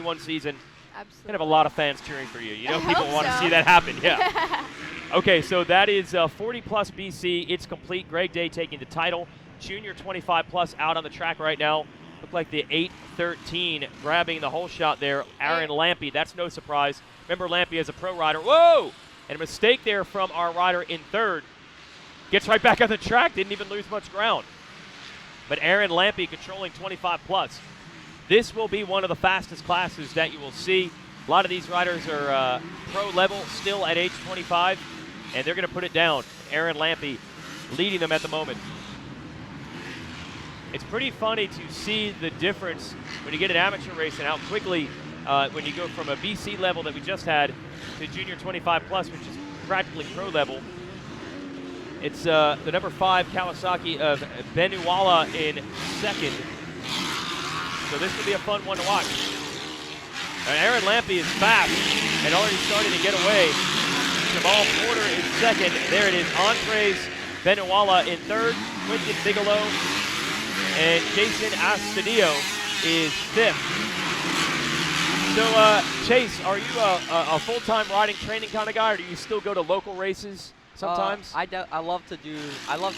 2021 season. Absolutely. Kind of a lot of fans cheering for you. You know, I people hope want to so. see that happen. Yeah. Okay, so that is 40 plus BC. It's complete. Greg Day taking the title. Junior 25 plus out on the track right now. Look like the 8-13 grabbing the whole shot there. Aaron Lampe, that's no surprise. Remember Lampe as a pro rider. Whoa! And a mistake there from our rider in third. Gets right back on the track, didn't even lose much ground. But Aaron Lampe controlling 25 plus. This will be one of the fastest classes that you will see. A lot of these riders are pro level still at age 25, and they're going to put it down. Aaron Lampe leading them at the moment. It's pretty funny to see the difference when you get an amateur race and how quickly when you go from a BC level that we just had to junior 25 plus, which is practically pro level. It's the number 5 Kawasaki of Benuala in second. So this could be a fun one to watch. And Aaron Lampe is fast and already starting to get away. Jamal Porter is second. There it is. Andres Benuala in third. Quentin Bigelow and Jason Astudillo is fifth. So, Chase, are you a full-time riding training kind of guy, or do you still go to local races sometimes? I love to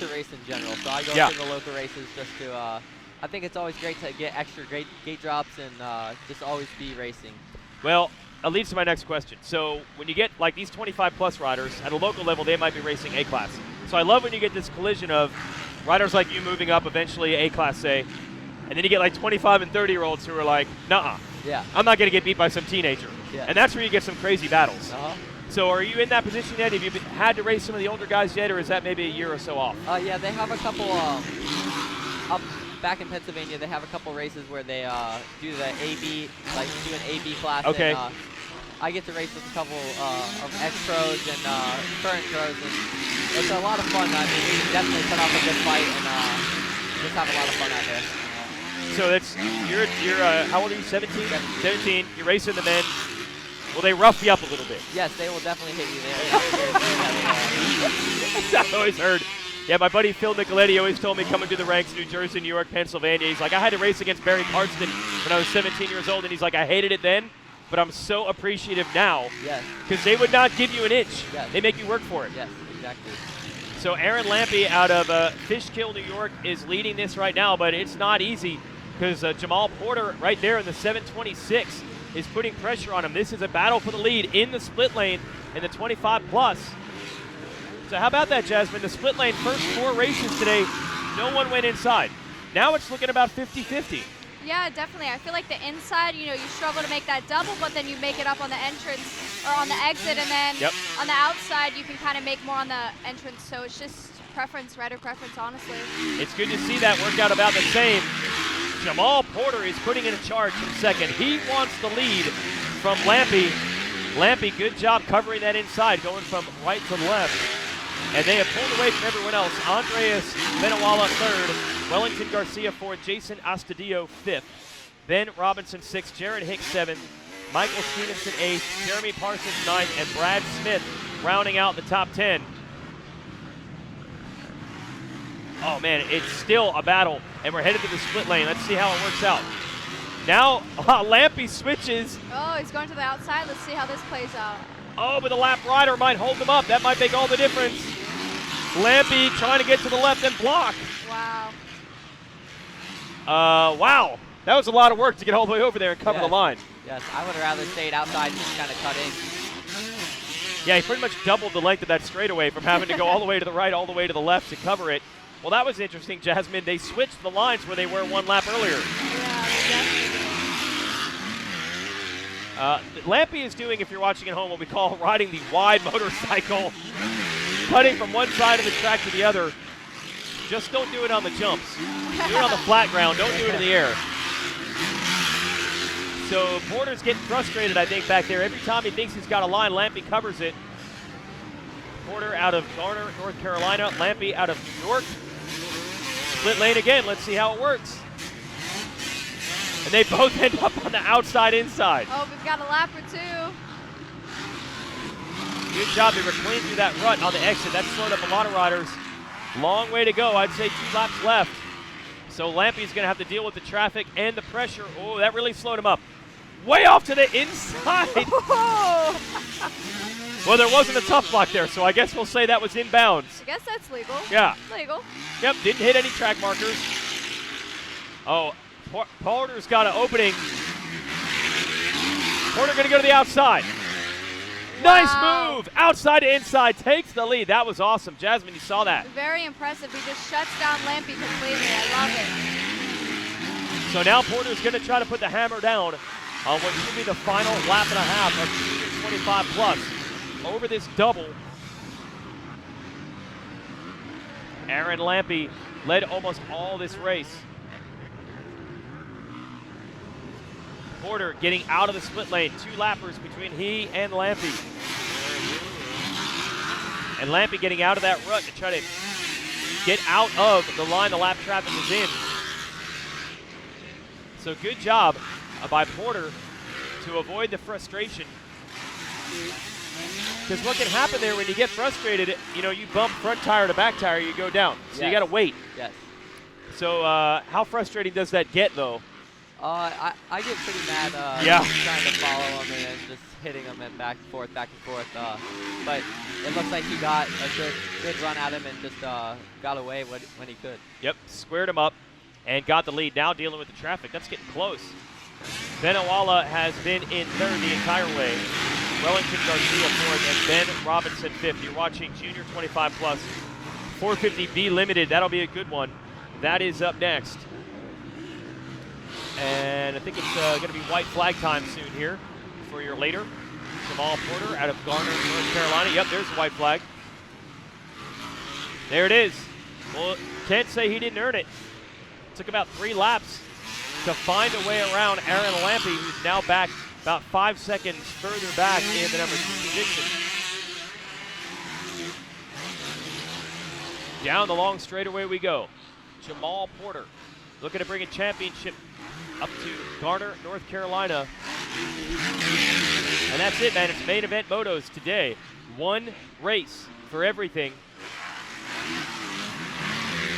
race in general, so I go to the local races just to. I think it's always great to get extra gate drops and just always be racing. Well, that leads to my next question. So when you get like these 25-plus riders, at a local level, they might be racing A-Class. So I love when you get this collision of riders like you moving up eventually A-Class, say, and then you get like 25 and 30-year-olds who are like, nuh-uh, I'm not going to get beat by some teenager. Yeah. And that's where you get some crazy battles. So are you in that position yet? Have you had to race some of the older guys yet, or is that maybe a year or so off? Yeah, they have a couple up back in Pennsylvania. They have a couple races where they do the AB, like do an AB class. Okay. And, I get to race with a couple of ex-pros and current pros, and it's a lot of fun. I mean, we definitely put up a good fight and just have a lot of fun out there. So that's you're how old are you? 17. 17. You're racing the men. Will they rough you up a little bit? Yes, they will definitely hit you there. That's what I always heard. Yeah, my buddy Phil Nicoletti always told me coming through the ranks, New Jersey, New York, Pennsylvania. He's like, I had to race against Barry Carsten when I was 17 years old, and he's like, I hated it then, but I'm so appreciative now. Yes. Because they would not give you an inch. Yes. They make you work for it. Yes, exactly. So Aaron Lampe out of Fishkill, New York, is leading this right now, but it's not easy because Jamal Porter right there in the 726 is putting pressure on him. This is a battle for the lead in the split lane in the 25-plus. So how about that, Jasmine? The split lane first 4 races today, no one went inside. Now it's looking about 50-50. Yeah, definitely. I feel like the inside, you struggle to make that double, but then you make it up on the entrance or on the exit, and then on the outside, you can kind of make more on the entrance. So it's just preference, rider preference, honestly. It's good to see that work out about the same. Jamal Porter is putting in a charge in second. He wants the lead from Lampe. Lampe, good job covering that inside, going from right to left. And they have pulled away from everyone else. Andreas Benuala third, Wellington Garcia fourth, Jason Astudillo fifth, Ben Robinson sixth, Jared Hicks seventh, Michael Stevenson eighth, Jeremy Parsons ninth, and Brad Smith rounding out the top 10. Oh man, it's still a battle, and we're headed to the split lane. Let's see how it works out. Now Lampe switches. Oh, he's going to the outside. Let's see how this plays out. Oh, but the lap rider might hold them up. That might make all the difference. Lampe trying to get to the left and block. Wow. Wow. That was a lot of work to get all the way over there and cover the line. Yes, I would have rather stayed outside and just kind of cut in. Yeah, he pretty much doubled the length of that straightaway from having to go all the way to the right, all the way to the left to cover it. Well, that was interesting, Jasmine. They switched the lines where they were one lap earlier. Yeah, definitely. Lampe is doing, if you're watching at home, what we call riding the wide motorcycle, cutting from one side of the track to the other. Just don't do it on the jumps. Do it on the flat ground. Don't do it in the air. So Porter's getting frustrated, I think, back there. Every time he thinks he's got a line, Lampe covers it. Porter out of Garner, North Carolina. Lampe out of New York. Split lane again. Let's see how it works. And they both end up on the outside inside. Oh, we've got a lap or two. Good job. They were clean through that rut on the exit. That slowed up a lot of riders. Long way to go. I'd say 2 laps left. So Lampe's going to have to deal with the traffic and the pressure. Oh, that really slowed him up. way off to the inside. Well, there wasn't a tough block there, so I guess we'll say that was inbounds. I guess that's legal. Yeah. Legal. Yep, didn't hit any track markers. Oh, Porter's got an opening. Porter going to go to the outside. Nice move. Outside to inside. Takes the lead. That was awesome. Jasmine, you saw that. Very impressive. He just shuts down Lampy completely. I love it. So now Porter's going to try to put the hammer down on what should be the final lap and a half of Junior 25 plus over this double. Aaron Lampy led almost all this race. Porter getting out of the split lane. 2 lappers between he and Lampy. And Lampy getting out of that rut to try to get out of the line the lap traffic is in. So good job by Porter to avoid the frustration. Because what can happen there when you get frustrated, you know, you bump front tire to back tire, you go down. So you got to wait. Yes. So how frustrating does that get, though? I get pretty mad trying to follow him and just hitting him and back and forth. But it looks like he got a good run at him and just got away when he could. Yep, squared him up and got the lead. Now dealing with the traffic. That's getting close. Benawala has been in third the entire way. Wellington Garcia fourth and Ben Robinson fifth. You're watching Junior 25 plus 450B Limited. That'll be a good one. That is up next. And I think it's going to be white flag time soon here for your later. Jamal Porter out of Garner, North Carolina. Yep, there's the white flag. There it is. Well, can't say he didn't earn it. Took about 3 laps to find a way around Aaron Lampy, who's now back about 5 seconds further back in the number 2 position. Down the long straightaway we go. Jamal Porter looking to bring a championship up to Garner, North Carolina. And that's it, man. It's main event motos today. 1 race for everything.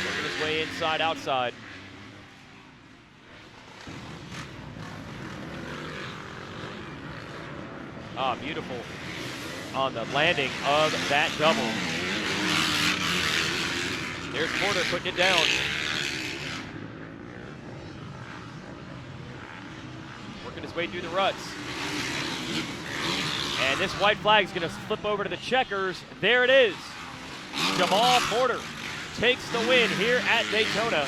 Working his way inside, outside. Ah, beautiful on the landing of that double. There's Porter putting it down. Working his way through the ruts. And this white flag is going to flip over to the checkers. There it is. Jamal Porter takes the win here at Daytona.